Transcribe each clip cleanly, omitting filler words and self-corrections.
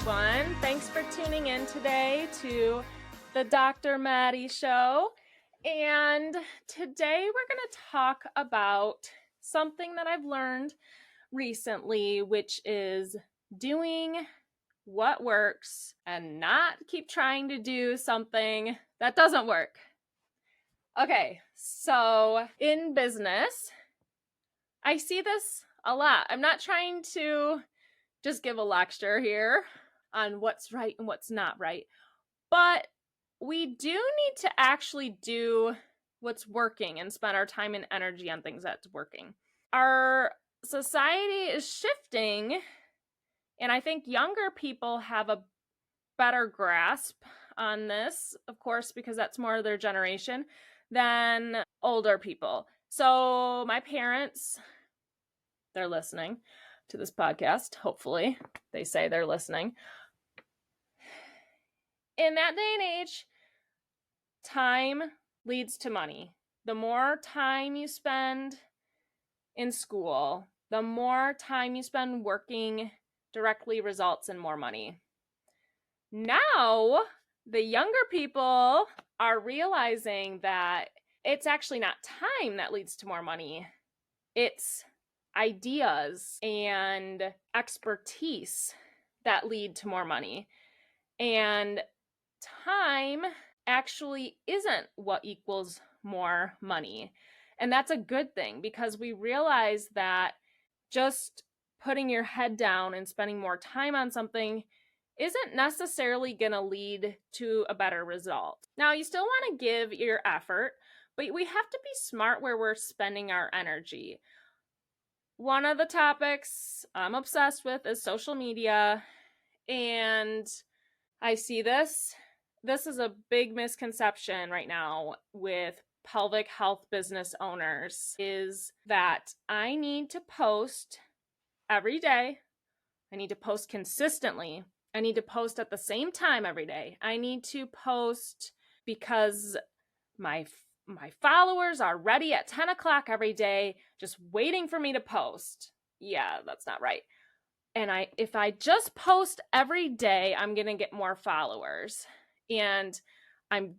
everyone. Thanks for tuning in today to the Dr. Maddy Show. And today we're going to talk about something that I've learned recently, which is doing what works and not keep trying to do something that doesn't work. Okay, so in business, I see this a lot. I'm not trying to just give a lecture here on what's right and what's not right, but we do need to actually do what's working and spend our time and energy on things that's working. Our society is shifting, and I think younger people have a better grasp on this, of course, because that's more of their generation than older people. So my parents, they're listening to this podcast. Hopefully they say they're listening. In that day and age, time leads to money. The more time you spend in school, the more time you spend working directly results in more money. Now, the younger people are realizing that it's actually not time that leads to more money. It's ideas and expertise that lead to more money. And time actually isn't what equals more money. And that's a good thing, because we realize that just putting your head down and spending more time on something isn't necessarily going to lead to a better result. Now, you still want to give your effort, but we have to be smart where we're spending our energy. One of the topics I'm obsessed with is social media, and I see this. This is a big misconception right now with pelvic health business owners, is that I need to post every day. I need to post consistently. I need to post at the same time every day. I need to post because my followers are ready at 10 o'clock every day, just waiting for me to post. Yeah, that's not right. And if I just post every day, I'm going to get more followers and I'm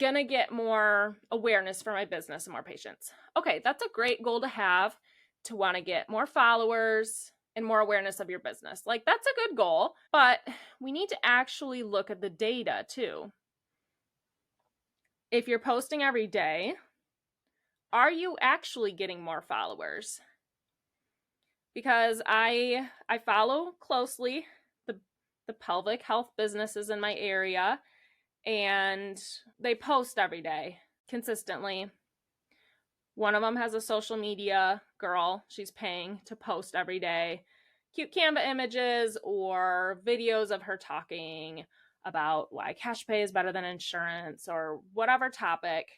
going to get more awareness for my business and more patients. Okay, that's a great goal to have, to want to get more followers and more awareness of your business. Like, that's a good goal, but we need to actually look at the data too. If you're posting every day, are you actually getting more followers? Because I follow closely the pelvic health businesses in my area, and they post every day consistently. One of them has a social media girl. She's paying to post every day cute Canva images or videos of her talking about why cash pay is better than insurance or whatever topic.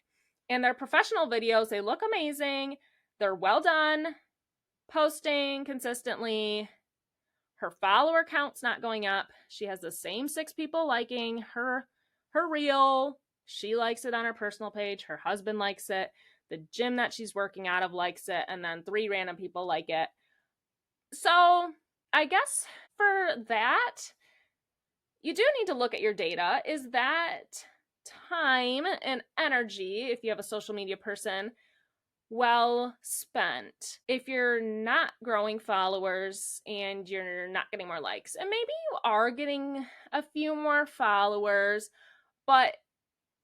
And they're professional videos. They look amazing. They're well done, posting consistently. Her follower count's not going up. She has the same 6 people liking her reel. She likes it on her personal page. Her husband likes it. The gym that she's working out of likes it. And then 3 random people like it. So I guess for that, you do need to look at your data. Is that time and energy, if you have a social media person, well spent? If you're not growing followers and you're not getting more likes, and maybe you are getting a few more followers, but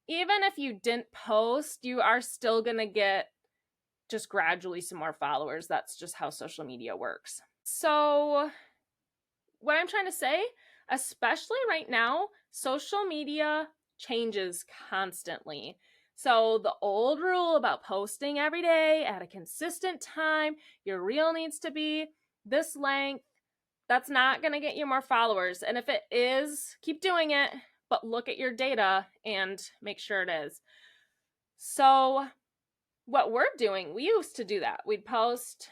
even if you didn't post, you are still going to get just gradually some more followers. That's just how social media works. So what I'm trying to say, especially right now, social media changes constantly. So the old rule about posting every day at a consistent time, your reel needs to be this length, that's not going to get you more followers. And if it is, keep doing it, but look at your data and make sure it is. So what we're doing, we used to do that. We'd post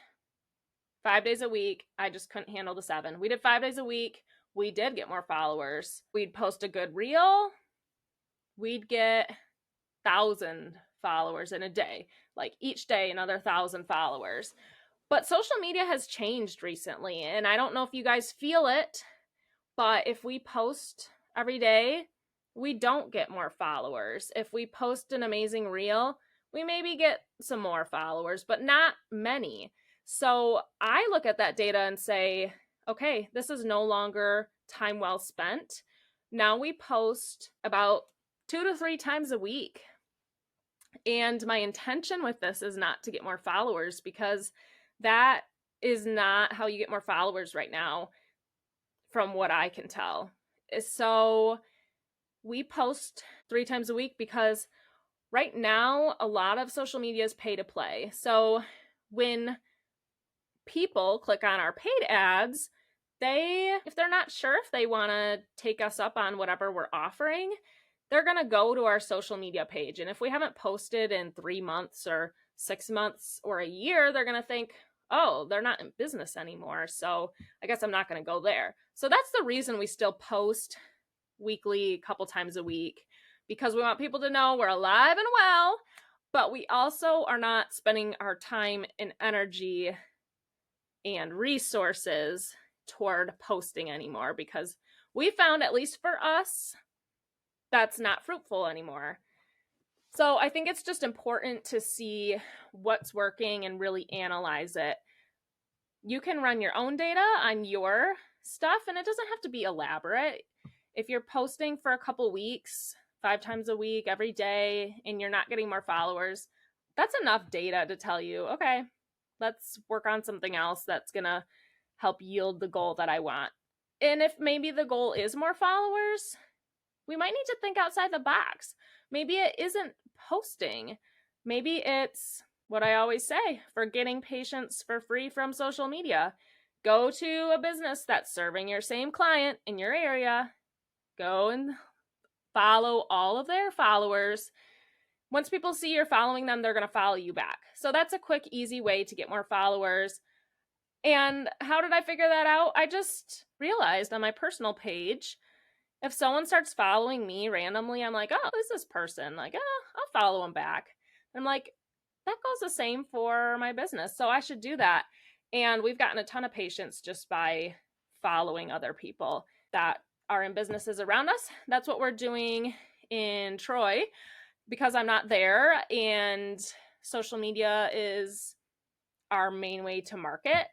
5 days a week. I just couldn't handle the 7. We did 5 days a week. We did get more followers. We'd post a good reel. We'd get 1,000 followers in a day. Like each day, another 1,000 followers. But social media has changed recently, and I don't know if you guys feel it, But if we post every day, we don't get more followers. If we post an amazing reel, we maybe get some more followers, but not many. So I look at that data and say, okay, this is no longer time well spent. Now we post about 2 to 3 times a week. And my intention with this is not to get more followers, because that is not how you get more followers right now, from what I can tell. So we post 3 times a week because right now a lot of social media is pay to play. So when people click on our paid ads, if they're not sure if they want to take us up on whatever we're offering, they're going to go to our social media page. And if we haven't posted in 3 months or 6 months or a year, they're going to think, oh, they're not in business anymore, so I guess I'm not going to go there. So that's the reason we still post weekly, a couple times a week, because we want people to know we're alive and well, but we also are not spending our time and energy and resources toward posting anymore, because we found, at least for us, that's not fruitful anymore. So I think it's just important to see what's working and really analyze it. You can run your own data on your stuff, and it doesn't have to be elaborate. If you're posting for a couple weeks, 5 times a week, every day, and you're not getting more followers, that's enough data to tell you, okay, let's work on something else that's going to help yield the goal that I want. And if maybe the goal is more followers, we might need to think outside the box. Maybe it isn't posting. Maybe it's what I always say, for getting patients for free from social media. Go to a business that's serving your same client in your area. Go and follow all of their followers. Once people see you're following them, they're going to follow you back. So that's a quick, easy way to get more followers. And how did I figure that out? I just realized on my personal page, if someone starts following me randomly, I'm like, oh, who's this person? Like, oh, I'll follow them back. I'm like, that goes the same for my business, so I should do that. And we've gotten a ton of patients just by following other people that are in businesses around us. That's what we're doing in Troy, because I'm not there, and social media is our main way to market,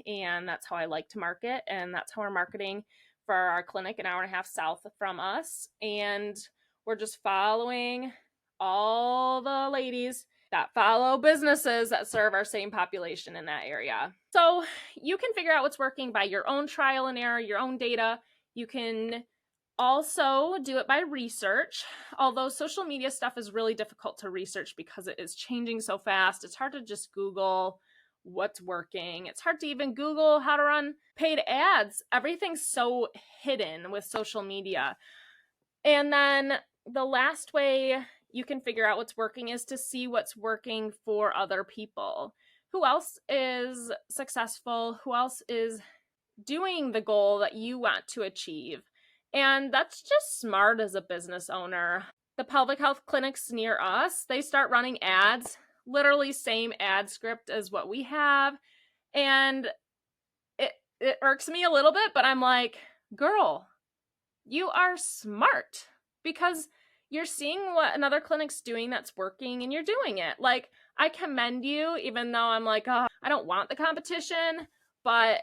and that's how I like to market, and that's how we're marketing for our clinic an hour and a half south from us. And we're just following all the ladies that follow businesses that serve our same population in that area. So you can figure out what's working by your own trial and error, your own data. You can also do it by research, although social media stuff is really difficult to research because it is changing so fast. It's hard to just Google what's working. It's hard to even Google how to run paid ads. Everything's so hidden with social media. And then the last way you can figure out what's working is to see what's working for other people. Who else is successful? Who else is doing the goal that you want to achieve? And that's just smart as a business owner. The pelvic health clinics near us, they start running ads, literally same ad script as what we have. And it irks me a little bit, but I'm like, girl, you are smart, because you're seeing what another clinic's doing that's working and you're doing it. Like, I commend you, even though I'm like, oh, I don't want the competition, but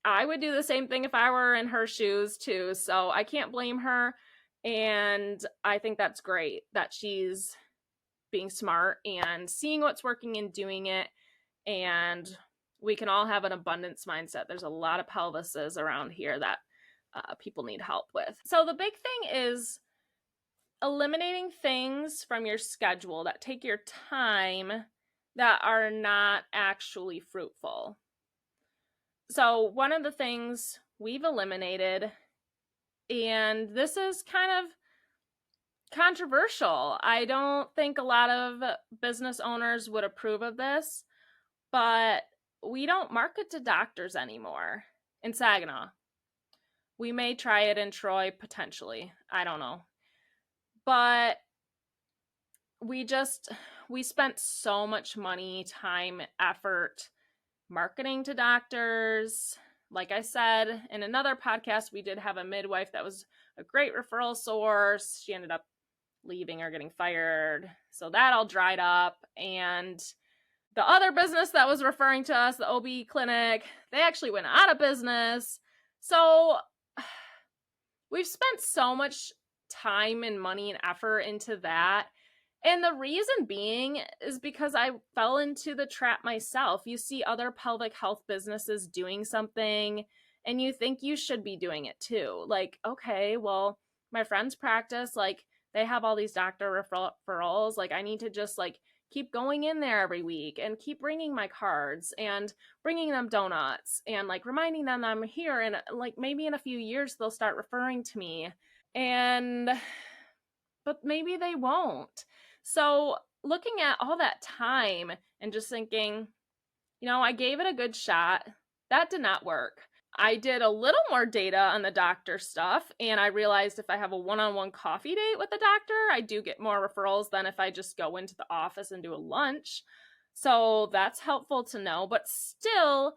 I would do the same thing if I were in her shoes too. So I can't blame her. And I think that's great that she's being smart and seeing what's working and doing it. And we can all have an abundance mindset. There's a lot of pelvises around here that people need help with. So the big thing is eliminating things from your schedule that take your time that are not actually fruitful. So one of the things we've eliminated, and this is kind of controversial, I don't think a lot of business owners would approve of this, but we don't market to doctors anymore in Saginaw. We may try it in Troy potentially. I don't know. But we spent so much money, time, effort marketing to doctors, like I said in another podcast, we did have a midwife that was a great referral source. She ended up leaving or getting fired. So that all dried up. And the other business that was referring to us, the OB clinic, they actually went out of business. So we've spent so much time and money and effort into that. And the reason being is because I fell into the trap myself. You see other pelvic health businesses doing something and you think you should be doing it too. Like, okay, well, my friend's practice, like they have all these doctor referrals. Like I need to just like keep going in there every week and keep bringing my cards and bringing them donuts and like reminding them that I'm here. And like maybe in a few years, they'll start referring to me. But maybe they won't. So looking at all that time and just thinking, I gave it a good shot. That did not work. I did a little more data on the doctor stuff, and I realized if I have a one-on-one coffee date with the doctor, I do get more referrals than if I just go into the office and do a lunch. So that's helpful to know, but still,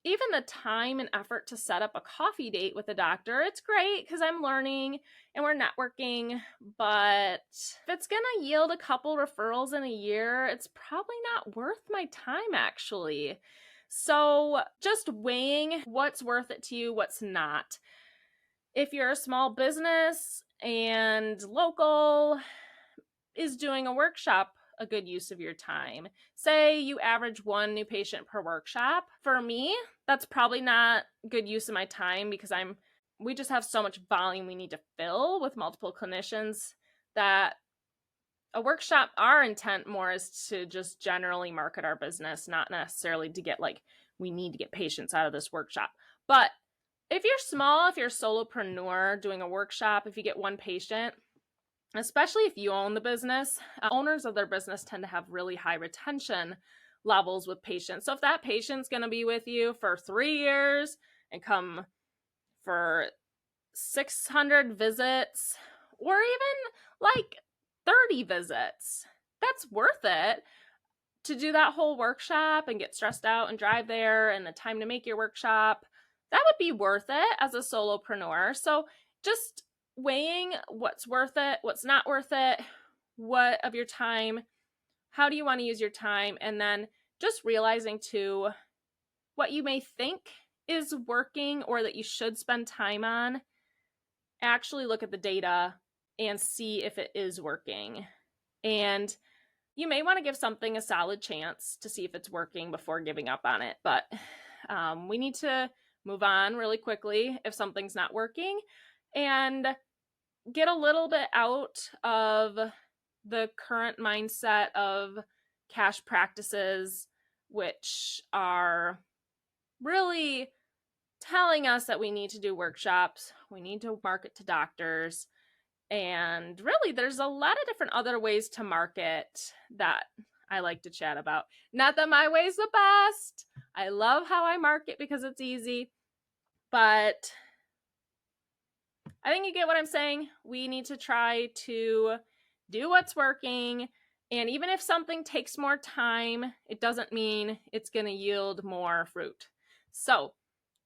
even the time and effort to set up a coffee date with a doctor, it's great because I'm learning and we're networking, but if it's going to yield a couple referrals in a year, it's probably not worth my time actually. So just weighing what's worth it to you, what's not. If you're a small business and local, is doing a workshop a good use of your time? Say you average 1 new patient per workshop. For me, that's probably not good use of my time because we just have so much volume we need to fill with multiple clinicians that a workshop, our intent more is to just generally market our business, not necessarily to get we need to get patients out of this workshop. But if you're small, if you're a solopreneur doing a workshop, if you get 1 patient, especially if you own the business, owners of their business tend to have really high retention levels with patients. So if that patient's going to be with you for 3 years and come for 600 visits or even 30 visits, that's worth it to do that whole workshop and get stressed out and drive there and the time to make your workshop. That would be worth it as a solopreneur. So just weighing what's worth it, what's not worth it, what of your time, how do you want to use your time, and then just realizing too what you may think is working or that you should spend time on. Actually look at the data and see if it is working. And you may want to give something a solid chance to see if it's working before giving up on it. But we need to move on really quickly if something's not working and get a little bit out of the current mindset of cash practices, which are really telling us that we need to do workshops, we need to market to doctors, and really there's a lot of different other ways to market that I like to chat about. Not that my way's the best. I love how I market because it's easy, but I think you get what I'm saying. We need to try to do what's working. And even if something takes more time, it doesn't mean it's going to yield more fruit. So,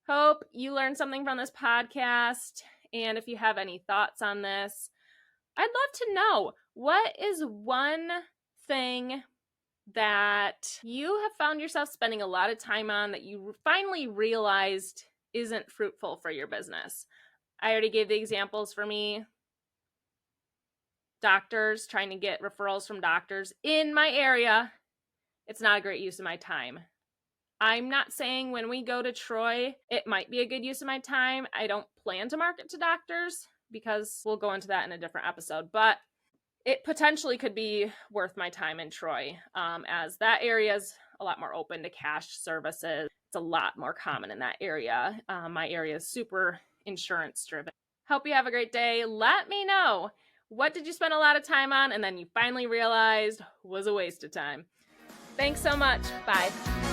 hope you learned something from this podcast. And if you have any thoughts on this, I'd love to know, what is one thing that you have found yourself spending a lot of time on that you finally realized isn't fruitful for your business? I already gave the examples for me. Doctors, trying to get referrals from doctors in my area. It's not a great use of my time. I'm not saying when we go to Troy, it might be a good use of my time. I don't plan to market to doctors because we'll go into that in a different episode, but it potentially could be worth my time in Troy, as that area is a lot more open to cash services. It's a lot more common in that area. My area is super insurance driven. Hope you have a great day. Let me know, what did you spend a lot of time on and then you finally realized was a waste of time? Thanks so much. Bye.